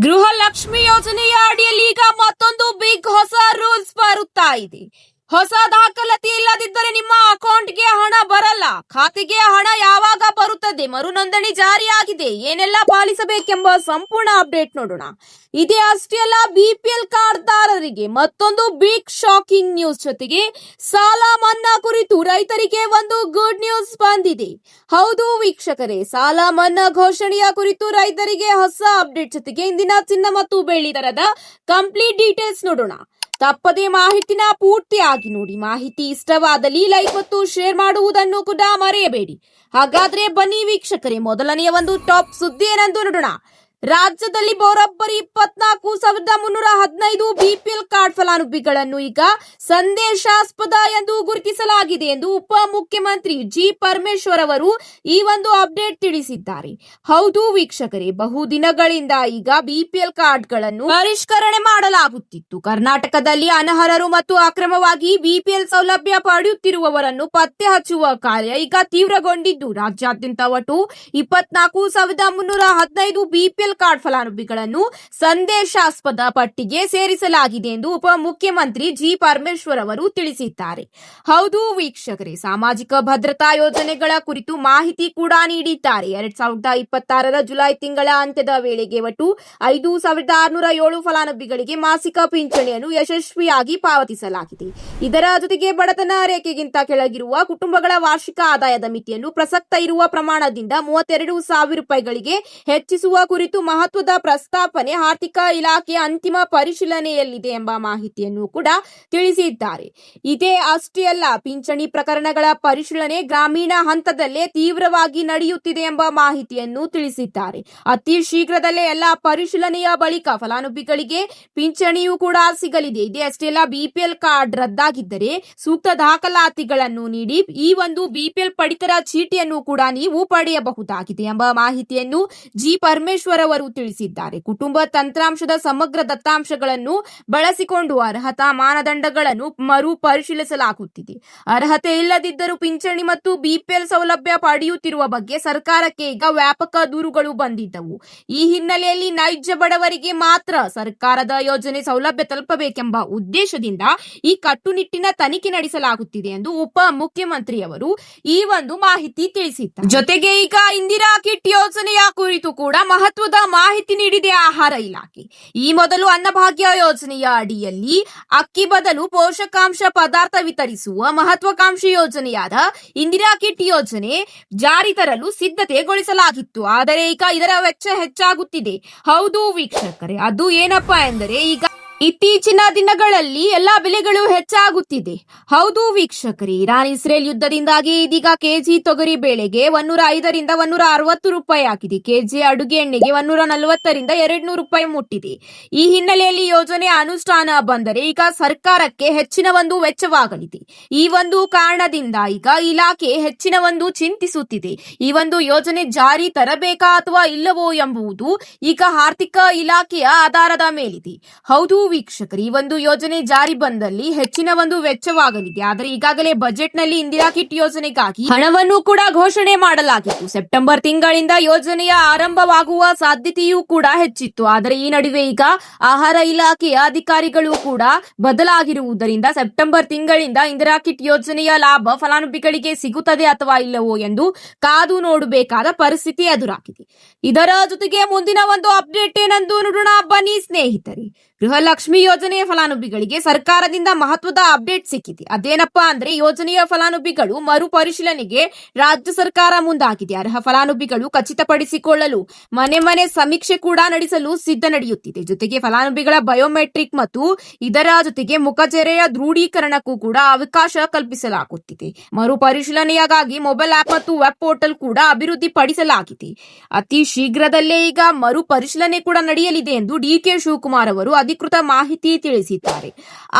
ಗೃಹಲಕ್ಷ್ಮಿ ಯೋಜನೆಯ ಅಡಿಯಲ್ಲಿ ಈಗ ಮತ್ತೊಂದು ಬಿಗ್ ಹೊಸ ರೂಲ್ಸ್ ಬರುತ್ತಾ ಇದೆ. ಹೊಸ ದಾಖಲಾತಿ ಇಲ್ಲದಿದ್ದರೆ ನಿಮ್ಮ ಅಕೌಂಟ್ಗೆ ಹಣ ಬರಲ್ಲ. ಖಾತೆಗೆ ಹಣ ಯಾವಾಗ ಬರುತ್ತದೆ, ಮರು ನೋಂದಣಿ ಜಾರಿಯಾಗಿದೆ, ಏನೆಲ್ಲ ಪಾಲಿಸಬೇಕೆಂಬ ಸಂಪೂರ್ಣ ಅಪ್ಡೇಟ್ ನೋಡೋಣ. ಇದೇ ಅಷ್ಟೇ ಅಲ್ಲ, ಬಿಪಿಎಲ್ ಕಾರ್ಡ್ದಾರರಿಗೆ ಮತ್ತೊಂದು ಬಿಗ್ ಶಾಕಿಂಗ್ ನ್ಯೂಸ್ ಜೊತೆಗೆ ಸಾಲ ಮನ್ನಾ ಕುರಿತು ರೈತರಿಗೆ ಒಂದು ಗುಡ್ ನ್ಯೂಸ್ ಬಂದಿದೆ. ಹೌದು ವೀಕ್ಷಕರೇ, ಸಾಲ ಮನ್ನಾ ಘೋಷಣೆಯ ಕುರಿತು ರೈತರಿಗೆ ಹೊಸ ಅಪ್ಡೇಟ್ ಜೊತೆಗೆ ಇಂದಿನ ಚಿನ್ನ ಮತ್ತು ಬೆಳ್ಳಿ ದರದ ಕಂಪ್ಲೀಟ್ ಡೀಟೇಲ್ಸ್ ನೋಡೋಣ. ತಪ್ಪದೇ ಮಾಹಿತಿನ ಪೂರ್ತಿಯಾಗಿ ನೋಡಿ. ಮಾಹಿತಿ ಇಷ್ಟವಾದಲ್ಲಿ ಲೈಕ್ ಮತ್ತು ಶೇರ್ ಮಾಡುವುದನ್ನು ಕೂಡ ಮರೆಯಬೇಡಿ. ಹಾಗಾದ್ರೆ ಬನ್ನಿ ವೀಕ್ಷಕರೇ, ಮೊದಲನೆಯ ಒಂದು ಟಾಪ್ ಸುದ್ದಿ ಏನೆಂದು ನೋಡೋಣ. ರಾಜ್ಯದಲ್ಲಿ ಬರೋಬ್ಬರಿ 24,315 ಬಿಪಿಎಲ್ ಕಾರ್ಡ್ ಫಲಾನುಭವಿಗಳನ್ನು ಈಗ ಸಂದೇಶಾಸ್ಪದ ಎಂದು ಗುರುತಿಸಲಾಗಿದೆ ಎಂದು ಉಪಮುಖ್ಯಮಂತ್ರಿ ಜಿ ಪರಮೇಶ್ವರ್ ಅವರು ಈ ಒಂದು ಅಪ್ಡೇಟ್ ತಿಳಿಸಿದ್ದಾರೆ. ಹೌದು ವೀಕ್ಷಕರೇ, ಬಹುದಿನಗಳಿಂದ ಈಗ ಬಿಪಿಎಲ್ ಕಾರ್ಡ್ಗಳನ್ನು ಪರಿಷ್ಕರಣೆ ಮಾಡಲಾಗುತ್ತಿತ್ತು. ಕರ್ನಾಟಕದಲ್ಲಿ ಅನರ್ಹರು ಮತ್ತು ಅಕ್ರಮವಾಗಿ ಬಿಪಿಎಲ್ ಸೌಲಭ್ಯ ಪಡೆಯುತ್ತಿರುವವರನ್ನು ಪತ್ತೆ ಹಚ್ಚುವ ಕಾರ್ಯ ಈಗ ತೀವ್ರಗೊಂಡಿದ್ದು, ರಾಜ್ಯಾದ್ಯಂತ ಒಟ್ಟು 24,315 ಬಿಪಿಎಲ್ ಕಾರ್ಡ್ ಫಲಾನುಭವಿಗಳನ್ನು ಸಂದೇಶಾಸ್ಪದ ಪಟ್ಟಿಗೆ ಸೇರಿಸಲಾಗಿದೆ ಎಂದು ಉಪಮುಖ್ಯಮಂತ್ರಿ ಜಿ ಪರಮೇಶ್ವರ್ ಅವರು ತಿಳಿಸಿದ್ದಾರೆ. ಹೌದು ವೀಕ್ಷಕರೇ, ಸಾಮಾಜಿಕ ಭದ್ರತಾ ಯೋಜನೆಗಳ ಕುರಿತು ಮಾಹಿತಿ ಕೂಡ ನೀಡಿದ್ದಾರೆ. 2026ರ ಜುಲೈ ತಿಂಗಳ ಅಂತ್ಯದ ವೇಳೆಗೆ ಒಟ್ಟು 5,607 ಫಲಾನುಭವಿಗಳಿಗೆ ಮಾಸಿಕ ಪಿಂಚಣಿಯನ್ನು ಯಶಸ್ವಿಯಾಗಿ ಪಾವತಿಸಲಾಗಿದೆ. ಇದರ ಜೊತೆಗೆ ಬಡತನ ರೇಖೆಗಿಂತ ಕೆಳಗಿರುವ ಕುಟುಂಬಗಳ ವಾರ್ಷಿಕ ಆದಾಯದ ಮಿತಿಯನ್ನು ಪ್ರಸಕ್ತ ಇರುವ ಪ್ರಮಾಣದಿಂದ 32,000 ರೂಪಾಯಿಗಳಿಗೆ ಹೆಚ್ಚಿಸುವ ಕುರಿತು ಮಹತ್ವದ ಪ್ರಸ್ತಾಪನೆ ಆರ್ಥಿಕ ಇಲಾಖೆಯ ಅಂತಿಮ ಪರಿಶೀಲನೆಯಲ್ಲಿದೆ ಎಂಬ ಮಾಹಿತಿಯನ್ನು ಕೂಡ ತಿಳಿಸಿದ್ದಾರೆ. ಇದೇ ಅಷ್ಟೇ ಅಲ್ಲ, ಪಿಂಚಣಿ ಪ್ರಕರಣಗಳ ಪರಿಶೀಲನೆ ಗ್ರಾಮೀಣ ಹಂತದಲ್ಲೇ ತೀವ್ರವಾಗಿ ನಡೆಯುತ್ತಿದೆ ಎಂಬ ಮಾಹಿತಿಯನ್ನು ತಿಳಿಸಿದ್ದಾರೆ. ಅತಿ ಶೀಘ್ರದಲ್ಲೇ ಎಲ್ಲ ಪರಿಶೀಲನೆಯ ಬಳಿಕ ಫಲಾನುಭವಿಗಳಿಗೆ ಪಿಂಚಣಿಯೂ ಕೂಡ ಸಿಗಲಿದೆ. ಇದೇ ಅಷ್ಟೇ ಅಲ್ಲ, ಬಿಪಿಎಲ್ ಕಾರ್ಡ್ ರದ್ದಾಗಿದ್ದರೆ ಸೂಕ್ತ ದಾಖಲಾತಿಗಳನ್ನು ನೀಡಿ ಈ ಒಂದು ಬಿಪಿಎಲ್ ಪಡಿತರ ಚೀಟಿಯನ್ನು ಕೂಡ ನೀವು ಪಡೆಯಬಹುದಾಗಿದೆ ಎಂಬ ಮಾಹಿತಿಯನ್ನು ಜಿ ಪರಮೇಶ್ವರ್ ಅವರು ತಿಳಿಸಿದ್ದಾರೆ. ಕುಟುಂಬ ತಂತ್ರಾಂಶದ ಸಮಗ್ರ ದತ್ತಾಂಶಗಳನ್ನು ಬಳಸಿಕೊಂಡು ಅರ್ಹತಾ ಮಾನದಂಡಗಳನ್ನು ಮರು ಪರಿಶೀಲಿಸಲಾಗುತ್ತಿದೆ. ಅರ್ಹತೆ ಇಲ್ಲದಿದ್ದರೂ ಪಿಂಚಣಿ ಮತ್ತು ಬಿಪಿಎಲ್ ಸೌಲಭ್ಯ ಪಡೆಯುತ್ತಿರುವ ಬಗ್ಗೆ ಸರ್ಕಾರಕ್ಕೆ ಈಗ ವ್ಯಾಪಕ ದೂರುಗಳು ಬಂದಿದ್ದವು. ಈ ಹಿನ್ನೆಲೆಯಲ್ಲಿ ನೈಜ ಬಡವರಿಗೆ ಮಾತ್ರ ಸರ್ಕಾರದ ಯೋಜನೆ ಸೌಲಭ್ಯ ತಲುಪಬೇಕೆಂಬ ಉದ್ದೇಶದಿಂದ ಈ ಕಟ್ಟುನಿಟ್ಟಿನ ತನಿಖೆ ನಡೆಸಲಾಗುತ್ತಿದೆ ಎಂದು ಉಪ ಮುಖ್ಯಮಂತ್ರಿಯವರು ಈ ಒಂದು ಮಾಹಿತಿ ತಿಳಿಸಿದ್ದಾರೆ. ಜೊತೆಗೆ ಈಗ ಇಂದಿರಾ ಕಿಟ್ ಯೋಜನೆಯ ಕುರಿತು ಕೂಡ ಮಹತ್ವದ ಮಾಹಿತಿ ನೀಡಿದೆ ಆಹಾರ ಇಲಾಖೆ. ಈ ಮೊದಲು ಅನ್ನಭಾಗ್ಯ ಯೋಜನೆಯ ಅಡಿಯಲ್ಲಿ ಅಕ್ಕಿ ಬದಲು ಪೋಷಕಾಂಶ ಪದಾರ್ಥ ವಿತರಿಸುವ ಮಹತ್ವಾಕಾಂಕ್ಷಿ ಯೋಜನೆಯಾದ ಇಂದಿರಾ ಕಿಟ್ ಯೋಜನೆ ಜಾರಿ ತರಲು ಸಿದ್ಧತೆಗೊಳಿಸಲಾಗಿತ್ತು. ಆದರೆ ಈಗ ಇದರ ವೆಚ್ಚ ಹೆಚ್ಚಾಗುತ್ತಿದೆ. ಹೌದು ವೀಕ್ಷಕರೇ, ಅದು ಏನಪ್ಪಾ ಎಂದರೆ ಈಗ ಇತ್ತೀಚಿನ ದಿನಗಳಲ್ಲಿ ಎಲ್ಲಾ ಬೆಲೆಗಳು ಹೆಚ್ಚಾಗುತ್ತಿದೆ. ಹೌದು ವೀಕ್ಷಕರೇ, ಇರಾನ್ ಇಸ್ರೇಲ್ ಯುದ್ಧದಿಂದಾಗಿ ಇದೀಗ ಕೆಜಿ ತೊಗರಿ ಬೇಳೆಗೆ 105ರಿಂದ 160 ರೂಪಾಯಿ ಆಗಿದೆ. ಕೆಜಿ ಅಡುಗೆ ಎಣ್ಣೆಗೆ 140ರಿಂದ 200 ರೂಪಾಯಿ ಮುಟ್ಟಿದೆ. ಈ ಹಿನ್ನೆಲೆಯಲ್ಲಿ ಯೋಜನೆ ಅನುಷ್ಠಾನ ಬಂದರೆ ಈಗ ಸರ್ಕಾರಕ್ಕೆ ಹೆಚ್ಚಿನ ಒಂದು ವೆಚ್ಚವಾಗಲಿದೆ. ಈ ಒಂದು ಕಾರಣದಿಂದ ಈಗ ಇಲಾಖೆ ಹೆಚ್ಚಿನ ಒಂದು ಚಿಂತಿಸುತ್ತಿದೆ. ಈ ಒಂದು ಯೋಜನೆ ಜಾರಿ ತರಬೇಕಾ ಅಥವಾ ಇಲ್ಲವೋ ಎಂಬುದು ಈಗ ಆರ್ಥಿಕ ಇಲಾಖೆಯ ಆಧಾರದ ಮೇಲಿದೆ. ಹೌದು ವೀಕ್ಷಕರು, ಈ ಒಂದು ಯೋಜನೆ ಜಾರಿ ಬಂದಲ್ಲಿ ಹೆಚ್ಚಿನ ಒಂದು ವೆಚ್ಚವಾಗಲಿದೆ. ಆದರೆ ಈಗಾಗಲೇ ಬಜೆಟ್ ನಲ್ಲಿ ಇಂದಿರಾ ಕಿಟ್ ಯೋಜನೆಗಾಗಿ ಹಣವನ್ನು ಕೂಡ ಘೋಷಣೆ ಮಾಡಲಾಗಿತ್ತು. ಸೆಪ್ಟೆಂಬರ್ ತಿಂಗಳಿಂದ ಯೋಜನೆಯ ಆರಂಭವಾಗುವ ಸಾಧ್ಯತೆಯೂ ಕೂಡ ಹೆಚ್ಚಿತ್ತು. ಆದರೆ ಈ ನಡುವೆ ಈಗ ಆಹಾರ ಇಲಾಖೆಯ ಅಧಿಕಾರಿಗಳು ಕೂಡ ಬದಲಾಗಿರುವುದರಿಂದ ಸೆಪ್ಟೆಂಬರ್ ತಿಂಗಳಿಂದ ಇಂದಿರಾ ಕಿಟ್ ಯೋಜನೆಯ ಲಾಭ ಫಲಾನುಭವಿಗಳಿಗೆ ಸಿಗುತ್ತದೆ ಅಥವಾ ಇಲ್ಲವೋ ಎಂದು ಕಾದು ನೋಡಬೇಕಾದ ಪರಿಸ್ಥಿತಿ ಎದುರಾಗಿದೆ. ಇದರ ಜೊತೆಗೆ ಮುಂದಿನ ಒಂದು ಅಪ್ಡೇಟ್ ಏನೆಂದು ನೋಡೋಣ ಬನ್ನಿ ಸ್ನೇಹಿತರೆ. ಗೃಹಲಕ್ಷ್ಮಿ ಯೋಜನೆಯ ಫಲಾನುಭವಿಗಳಿಗೆ ಸರ್ಕಾರದಿಂದ ಮಹತ್ವದ ಅಪ್ಡೇಟ್ ಸಿಕ್ಕಿದೆ. ಅದೇನಪ್ಪಾ ಅಂದ್ರೆ, ಯೋಜನೆಯ ಫಲಾನುಭವಿಗಳು ಮರು ಪರಿಶೀಲನೆಗೆ ರಾಜ್ಯ ಸರ್ಕಾರ ಮುಂದಾಗಿದೆ. ಅರ್ಹ ಫಲಾನುಭವಿಗಳು ಖಚಿತಪಡಿಸಿಕೊಳ್ಳಲು ಮನೆ ಸಮೀಕ್ಷೆ ಕೂಡ ನಡೆಸಲು ಸಿದ್ಧ ನಡೆಯುತ್ತಿದೆ. ಜೊತೆಗೆ ಫಲಾನುಭವಿಗಳ ಬಯೋಮೆಟ್ರಿಕ್ ಮತ್ತು ಇದರ ಜೊತೆಗೆ ಮುಖಚರ್ಯೆಯ ದೃಢೀಕರಣಕ್ಕೂ ಕೂಡ ಅವಕಾಶ ಕಲ್ಪಿಸಲಾಗುತ್ತಿದೆ. ಮರು ಪರಿಶೀಲನೆಯಾಗಿ ಮೊಬೈಲ್ ಆಪ್ ಮತ್ತು ವೆಬ್ ಪೋರ್ಟಲ್ ಕೂಡ ಅಭಿವೃದ್ಧಿ ಪಡಿಸಲಾಗಿದೆ. ಅತಿ ಶೀಘ್ರದಲ್ಲೇ ಈಗ ಮರು ಪರಿಶೀಲನೆ ಕೂಡ ನಡೆಯಲಿದೆ ಎಂದು ಡಿಕೆ ಶಿವಕುಮಾರ್ ಅವರು ಅಧಿಕೃತ ಮಾಹಿತಿ ತಿಳಿಸಿದ್ದಾರೆ.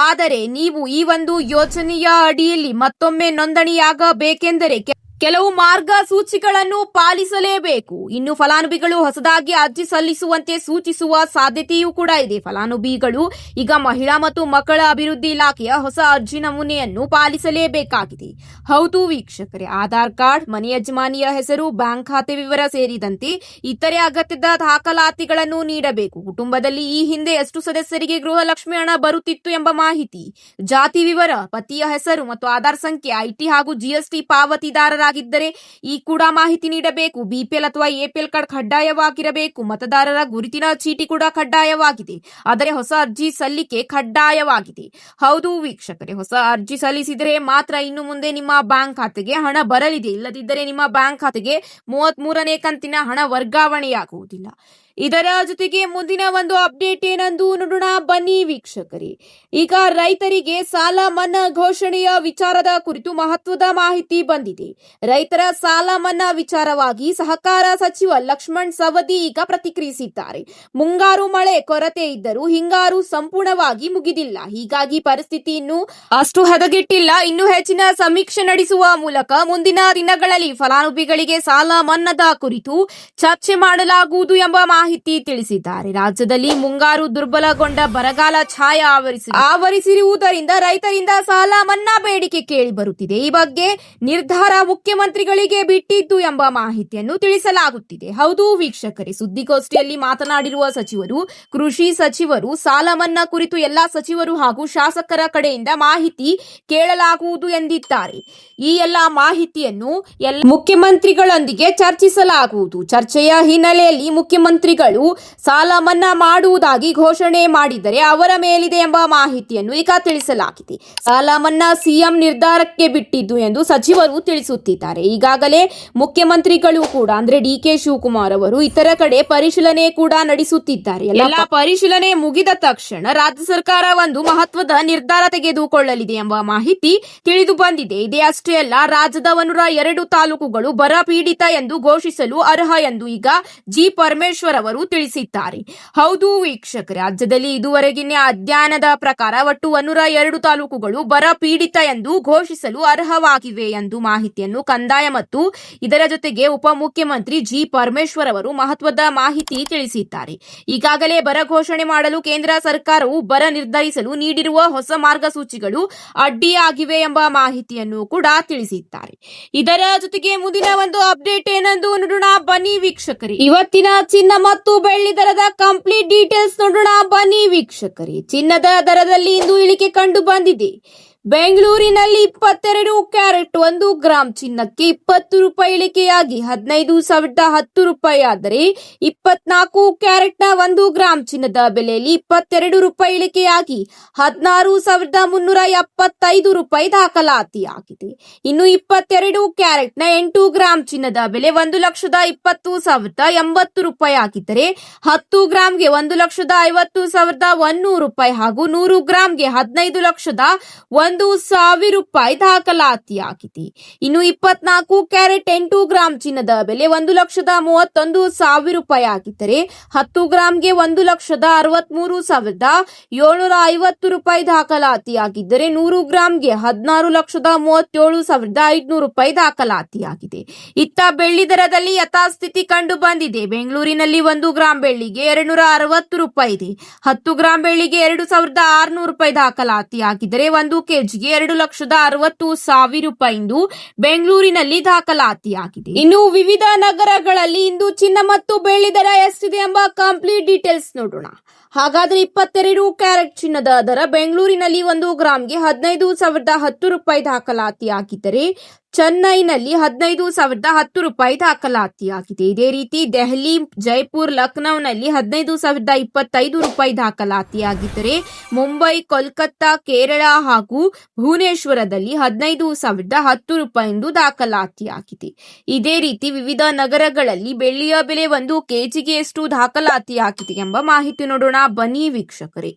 ಆದರೆ ನೀವು ಈ ಒಂದು ಯೋಜನೆಯ ಅಡಿಯಲ್ಲಿ ಮತ್ತೊಮ್ಮೆ ನೋಂದಣಿಯಾಗಬೇಕೆಂದರೆ ಕೆಲವು ಮಾರ್ಗಸೂಚಿಗಳನ್ನು ಪಾಲಿಸಲೇಬೇಕು. ಇನ್ನು ಫಲಾನುಭವಿಗಳು ಹೊಸದಾಗಿ ಅರ್ಜಿ ಸಲ್ಲಿಸುವಂತೆ ಸೂಚಿಸುವ ಸಾಧ್ಯತೆಯೂ ಕೂಡ ಇದೆ. ಫಲಾನುಭವಿಗಳು ಈಗ ಮಹಿಳಾ ಮತ್ತು ಮಕ್ಕಳ ಅಭಿವೃದ್ಧಿ ಇಲಾಖೆಯ ಹೊಸ ಅರ್ಜಿ ನಮೂನೆಯನ್ನು ಪಾಲಿಸಲೇಬೇಕಾಗಿದೆ. ಹೌದು ವೀಕ್ಷಕರೇ, ಆಧಾರ್ ಕಾರ್ಡ್, ಮನೆ ಯಜಮಾನಿಯ ಹೆಸರು, ಬ್ಯಾಂಕ್ ಖಾತೆ ವಿವರ ಸೇರಿದಂತೆ ಇತರೆ ಅಗತ್ಯದ ದಾಖಲಾತಿಗಳನ್ನು ನೀಡಬೇಕು. ಕುಟುಂಬದಲ್ಲಿ ಈ ಹಿಂದೆ ಎಷ್ಟು ಸದಸ್ಯರಿಗೆ ಗೃಹಲಕ್ಷ್ಮಿ ಹಣ ಬರುತ್ತಿತ್ತು ಎಂಬ ಮಾಹಿತಿ, ಜಾತಿ ವಿವರ, ಪತಿಯ ಹೆಸರು ಮತ್ತು ಆಧಾರ್ ಸಂಖ್ಯೆ, ಐಟಿ ಹಾಗೂ ಜಿಎಸ್ಟಿ ಪಾವತಿದಾರರಾಗಿದ್ದರೆ ಈ ಕೂಡ ಮಾಹಿತಿ ನೀಡಬೇಕು. ಬಿಪಿಎಲ್ ಅಥವಾ ಎಪಿಎಲ್ ಕಾರ್ಡ್ ಕಡ್ಡಾಯವಾಗಿರಬೇಕು. ಮತದಾರರ ಗುರುತಿನ ಚೀಟಿ ಕೂಡ ಕಡ್ಡಾಯವಾಗಿದೆ. ಆದರೆ ಹೊಸ ಅರ್ಜಿ ಸಲ್ಲಿಕೆ ಕಡ್ಡಾಯವಾಗಿದೆ. ಹೌದು ವೀಕ್ಷಕರೇ, ಹೊಸ ಅರ್ಜಿ ಸಲ್ಲಿಸಿದರೆ ಮಾತ್ರ ಇನ್ನು ಮುಂದೆ ನಿಮ್ಮ ಬ್ಯಾಂಕ್ ಖಾತೆಗೆ ಹಣ ಬರಲಿದೆ. ಇಲ್ಲದಿದ್ದರೆ ನಿಮ್ಮ ಬ್ಯಾಂಕ್ ಖಾತೆಗೆ 33ನೇ ಕಂತಿನ ಹಣ ವರ್ಗಾವಣೆಯಾಗುವುದಿಲ್ಲ. ಇದರ ಜೊತೆಗೆ ಮುಂದಿನ ಒಂದು ಅಪ್ಡೇಟ್ ಏನೆಂದು ನೋಡೋಣ ಬನ್ನಿ ವೀಕ್ಷಕರೇ. ಈಗ ರೈತರಿಗೆ ಸಾಲ ಮನ್ನಾ ಘೋಷಣೆಯ ವಿಚಾರದ ಕುರಿತು ಮಹತ್ವದ ಮಾಹಿತಿ ಬಂದಿದೆ. ರೈತರ ಸಾಲ ಮನ್ನಾ ವಿಚಾರವಾಗಿ ಸಹಕಾರ ಸಚಿವ ಲಕ್ಷ್ಮಣ್ ಸವದಿ ಈಗ ಪ್ರತಿಕ್ರಿಯಿಸಿದ್ದಾರೆ. ಮುಂಗಾರು ಮಳೆ ಕೊರತೆ ಇದ್ದರೂ ಹಿಂಗಾರು ಸಂಪೂರ್ಣವಾಗಿ ಮುಗಿದಿಲ್ಲ. ಹೀಗಾಗಿ ಪರಿಸ್ಥಿತಿ ಇನ್ನೂ ಅಷ್ಟು ಹದಗೆಟ್ಟಿಲ್ಲ. ಇನ್ನೂ ಹೆಚ್ಚಿನ ಸಮೀಕ್ಷೆ ನಡೆಸುವ ಮೂಲಕ ಮುಂದಿನ ದಿನಗಳಲ್ಲಿ ಫಲಾನುಭವಿಗಳಿಗೆ ಸಾಲ ಮನ್ನಾದ ಕುರಿತು ಚರ್ಚೆ ಮಾಡಲಾಗುವುದು ಎಂಬ ಮಾಹಿತಿ ತಿಳಿಸಿದ್ದಾರೆ. ರಾಜ್ಯದಲ್ಲಿ ಮುಂಗಾರು ದುರ್ಬಲಗೊಂಡ ಬರಗಾಲ ಛಾಯೆ ಆವರಿಸಿರುವುದರಿಂದ ರೈತರಿಂದ ಸಾಲ ಮನ್ನಾ ಬೇಡಿಕೆ ಕೇಳಿ ಬರುತ್ತಿದೆ. ಈ ಬಗ್ಗೆ ನಿರ್ಧಾರ ಮುಖ್ಯಮಂತ್ರಿಗಳಿಗೆ ಬಿಟ್ಟಿದ್ದು ಎಂಬ ಮಾಹಿತಿಯನ್ನು ತಿಳಿಸಲಾಗುತ್ತಿದೆ. ಹೌದು ವೀಕ್ಷಕರೇ, ಸುದ್ದಿಗೋಷ್ಠಿಯಲ್ಲಿ ಮಾತನಾಡಿರುವ ಸಚಿವರು, ಕೃಷಿ ಸಚಿವರು ಸಾಲ ಮನ್ನಾ ಕುರಿತು ಎಲ್ಲಾ ಸಚಿವರು ಹಾಗೂ ಶಾಸಕರ ಕಡೆಯಿಂದ ಮಾಹಿತಿ ಕೇಳಲಾಗುವುದು ಎಂದಿದ್ದಾರೆ. ಈ ಎಲ್ಲಾ ಮಾಹಿತಿಯನ್ನು ಮುಖ್ಯಮಂತ್ರಿಗಳೊಂದಿಗೆ ಚರ್ಚಿಸಲಾಗುವುದು. ಚರ್ಚೆಯ ಹಿನ್ನೆಲೆಯಲ್ಲಿ ಮುಖ್ಯಮಂತ್ರಿಗಳು ಸಾಲ ಮನ್ನಾ ಮಾಡುವುದಾಗಿ ಘೋಷಣೆ ಮಾಡಿದರೆ ಅವರ ಮೇಲಿದೆ ಎಂಬ ಮಾಹಿತಿಯನ್ನು ಈಗ ತಿಳಿಸಲಾಗಿದೆ. ಸಾಲ ಮನ್ನಾ ಸಿಎಂ ನಿರ್ಧಾರಕ್ಕೆ ಬಿಟ್ಟಿದ್ದು ಎಂದು ಸಚಿವರು ತಿಳಿಸುತ್ತಿದ್ದಾರೆ. ಈಗಾಗಲೇ ಮುಖ್ಯಮಂತ್ರಿಗಳು ಕೂಡ ಅಂದ್ರೆ ಡಿಕೆ ಶಿವಕುಮಾರ್ ಅವರು ಇತರ ಕಡೆ ಪರಿಶೀಲನೆ ಕೂಡ ನಡೆಸುತ್ತಿದ್ದಾರೆ. ಎಲ್ಲ ಪರಿಶೀಲನೆ ಮುಗಿದ ತಕ್ಷಣ ರಾಜ್ಯ ಸರ್ಕಾರ ಒಂದು ಮಹತ್ವದ ನಿರ್ಧಾರ ತೆಗೆದುಕೊಳ್ಳಲಿದೆ ಎಂಬ ಮಾಹಿತಿ ತಿಳಿದು ಬಂದಿದೆ. ಇದೇ ಅಷ್ಟೇ ಅಲ್ಲ, ರಾಜ್ಯದ 102 ತಾಲೂಕುಗಳು ಬರ ಪೀಡಿತ ಎಂದು ಘೋಷಿಸಲು ಅರ್ಹ ಎಂದು ಈಗ ಜಿ ಪರಮೇಶ್ವರ್ ಅವರು ತಿಳಿಸಿದ್ದಾರೆ. ಹೌದು ವೀಕ್ಷಕರೇ, ರಾಜ್ಯದಲ್ಲಿ ಇದುವರೆಗಿನ ಅಧ್ಯಯನದ ಪ್ರಕಾರ ಒಟ್ಟು 102 ತಾಲೂಕುಗಳು ಬರ ಪೀಡಿತ ಎಂದು ಘೋಷಿಸಲು ಅರ್ಹವಾಗಿವೆ ಎಂದು ಮಾಹಿತಿಯನ್ನು ಕಂದಾಯ ಮತ್ತು ಇದರ ಜೊತೆಗೆ ಉಪಮುಖ್ಯಮಂತ್ರಿ ಜಿ ಪರಮೇಶ್ವರ್ ಅವರು ಮಹತ್ವದ ಮಾಹಿತಿ ತಿಳಿಸಿದ್ದಾರೆ. ಈಗಾಗಲೇ ಬರ ಘೋಷಣೆ ಮಾಡಲು ಕೇಂದ್ರ ಸರ್ಕಾರವು ಬರ ನಿರ್ಧರಿಸಲು ನೀಡಿರುವ ಹೊಸ ಮಾರ್ಗಸೂಚಿಗಳು ಅಡ್ಡಿಯಾಗಿವೆ ಎಂಬ ಮಾಹಿತಿಯನ್ನು ಕೂಡ ತಿಳಿಸಿದ್ದಾರೆ. ಇದರ ಜೊತೆಗೆ ಮುಂದಿನ ಒಂದು ಅಪ್ಡೇಟ್ ಏನೆಂದು ನೋಡೋಣ ಬನ್ನಿ ವೀಕ್ಷಕರೇ. ಇವತ್ತಿನ ಚಿನ್ನ ಮತ್ತು ಬೆಳ್ಳಿ ದರದ ಕಂಪ್ಲೀಟ್ ಡೀಟೇಲ್ಸ್ ನೋಡೋಣ ಬನ್ನಿ ವೀಕ್ಷಕರೇ. ಚಿನ್ನದ ದರದಲ್ಲಿ ಇಂದು ಇಳಿಕೆ ಕಂಡು ಬಂದಿದೆ. ಬೆಂಗಳೂರಿನಲ್ಲಿ 22 ಕ್ಯಾರೆಟ್ 1 ಗ್ರಾಂ ಚಿನ್ನಕ್ಕೆ 20 ರೂಪಾಯಿ ಇಳಿಕೆಯಾಗಿ 15,010 ರೂಪಾಯಿ ಆದರೆ 24 ಕ್ಯಾರೆಟ್ನ 1 ಗ್ರಾಂ ಚಿನ್ನದ ಬೆಲೆಯಲ್ಲಿ 22 ರೂಪಾಯಿ ಇಳಿಕೆಯಾಗಿ 16,375 ರೂಪಾಯಿ ದಾಖಲಾತಿಯಾಗಿದೆ. ಇನ್ನು 22 ಕ್ಯಾರೆಟ್ನ 8 ಗ್ರಾಂ ಚಿನ್ನದ ಬೆಲೆ 1,20,80 ರೂಪಾಯಿ ಆಗಿದ್ದರೆ 10 ಗ್ರಾಂಗೆ 1,50,100 ರೂಪಾಯಿ ಹಾಗೂ 100 ಗ್ರಾಂಗೆ 15,01,000 ರೂಪಾಯಿ ದಾಖಲಾತಿಯಾಗಿದೆ. ಇನ್ನು 24 ಕ್ಯಾರೆಟ್ 8 ಗ್ರಾಂ ಚಿನ್ನದ ಬೆಲೆ 1,31,000 ರೂಪಾಯಿ ಆಗಿದ್ದರೆ 10 ಗ್ರಾಂಗೆ 1,63,750 ರೂಪಾಯಿ ದಾಖಲಾತಿಯಾಗಿದ್ದರೆ 100 ಗ್ರಾಂಗೆ 16,37,500 ರೂಪಾಯಿ ದಾಖಲಾತಿಯಾಗಿದೆ. ಇತ್ತ ಬೆಳ್ಳಿ ದರದಲ್ಲಿ ಯಥಾಸ್ಥಿತಿ ಕಂಡು ಬಂದಿದೆ. ಬೆಂಗಳೂರಿನಲ್ಲಿ 1 ಗ್ರಾಂ ಬೆಳ್ಳಿಗೆ 260 ರೂಪಾಯಿ ಇದೆ. 10 ಗ್ರಾಂ ಬೆಳ್ಳಿಗೆ 2,600 ರೂಪಾಯಿ ದಾಖಲಾತಿಯಾಗಿದ್ದರೆ 1 ಕೆಜಿಗೆ 2,60,000 ರೂಪಾಯಿ ಎಂದು ಬೆಂಗಳೂರಿನಲ್ಲಿ ದಾಖಲಾತಿಯಾಗಿದೆ. ಇನ್ನು ವಿವಿಧ ನಗರಗಳಲ್ಲಿ ಇಂದು ಚಿನ್ನ ಮತ್ತು ಬೆಳ್ಳಿ ದರ ಎಷ್ಟಿದೆ ಎಂಬ ಕಂಪ್ಲೀಟ್ ಡೀಟೇಲ್ಸ್ ನೋಡೋಣ. ಹಾಗಾದ್ರೆ 22 ಕ್ಯಾರೆಟ್ ಚಿನ್ನದ ದರ ಬೆಂಗಳೂರಿನಲ್ಲಿ 1 ಗ್ರಾಂಗೆ 15,010 ರೂಪಾಯಿ ದಾಖಲಾತಿಯಾಗಿದ್ದರೆ ಚೆನ್ನೈನಲ್ಲಿ 15,010 ರೂಪಾಯಿ ದಾಖಲಾತಿಯಾಗಿದೆ. ಇದೇ ರೀತಿ ದೆಹಲಿ, ಜೈಪುರ್, ಲಖನೌನಲ್ಲಿ 15,025 ರೂಪಾಯಿ ದಾಖಲಾತಿಯಾಗಿದ್ದರೆ ಮುಂಬೈ, ಕೋಲ್ಕತ್ತಾ, ಕೇರಳ ಹಾಗೂ ಭುವನೇಶ್ವರದಲ್ಲಿ 15,010 ರೂಪಾಯಿ ಎಂದು ದಾಖಲಾತಿಯಾಗಿದೆ. ಇದೇ ರೀತಿ ವಿವಿಧ ನಗರಗಳಲ್ಲಿ ಬೆಳ್ಳಿಯ ಬೆಲೆ 1 ಕೆಜಿಗೆ ಎಷ್ಟು ದಾಖಲಾತಿಯಾಗಿದೆ ಎಂಬ ಮಾಹಿತಿ ನೋಡೋಣ ಬನ್ನಿ ವೀಕ್ಷಕರೇ.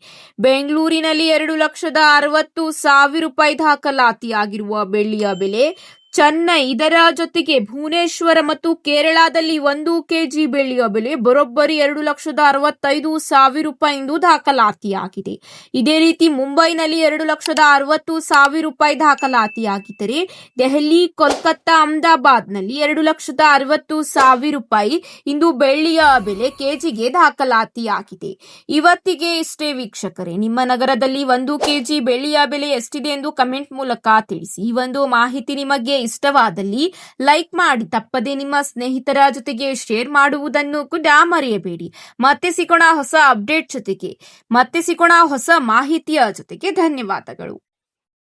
ಬೆಂಗಳೂರಿನಲ್ಲಿ 2,60,000 ರೂಪಾಯಿ ದಾಖಲಾತಿಯಾಗಿರುವ ಬೆಳ್ಳಿಯ ಬೆಲೆ ಚೆನ್ನೈ, ಇದರ ಜೊತೆಗೆ ಭುವನೇಶ್ವರ ಮತ್ತು ಕೇರಳದಲ್ಲಿ 1 ಕೆಜಿ ಬೆಳ್ಳಿಯ ಬೆಲೆ ಬರೋಬ್ಬರಿ 2,65,000 ರೂಪಾಯಿ ಎಂದು ದಾಖಲಾತಿಯಾಗಿದೆ. ಇದೇ ರೀತಿ ಮುಂಬೈನಲ್ಲಿ 2,60,000 ರೂಪಾಯಿ ದಾಖಲಾತಿಯಾಗಿದ್ದರೆ ದೆಹಲಿ, ಕೋಲ್ಕತ್ತಾ, ಅಹಮದಾಬಾದ್ನಲ್ಲಿ 2,60,000 ರೂಪಾಯಿ ಇಂದು ಬೆಳ್ಳಿಯ ಬೆಲೆ ಕೆಜಿಗೆ ದಾಖಲಾತಿಯಾಗಿದೆ. ಇವತ್ತಿಗೆ ಇಷ್ಟೇ ವೀಕ್ಷಕರೇ. ನಿಮ್ಮ ನಗರದಲ್ಲಿ 1 ಕೆಜಿ ಬೆಳ್ಳಿಯ ಬೆಲೆ ಎಷ್ಟಿದೆ ಎಂದು ಕಮೆಂಟ್ ಮೂಲಕ ತಿಳಿಸಿ. ಈ ಒಂದು ಮಾಹಿತಿ ನಿಮಗೆ ಇಷ್ಟವಾದಲ್ಲಿ ಲೈಕ್ ಮಾಡಿ, ತಪ್ಪದೆ ನಿಮ್ಮ ಸ್ನೇಹಿತರ ಜೊತೆಗೆ ಶೇರ್ ಮಾಡುವುದನ್ನು ಕೂಡ ಮರೆಯಬೇಡಿ. ಮತ್ತೆ ಸಿಗೋಣ ಹೊಸ ಅಪ್ಡೇಟ್ ಜೊತೆಗೆ, ಮತ್ತೆ ಸಿಗೋಣ ಹೊಸ ಮಾಹಿತಿಯ ಜೊತೆಗೆ. ಧನ್ಯವಾದಗಳು.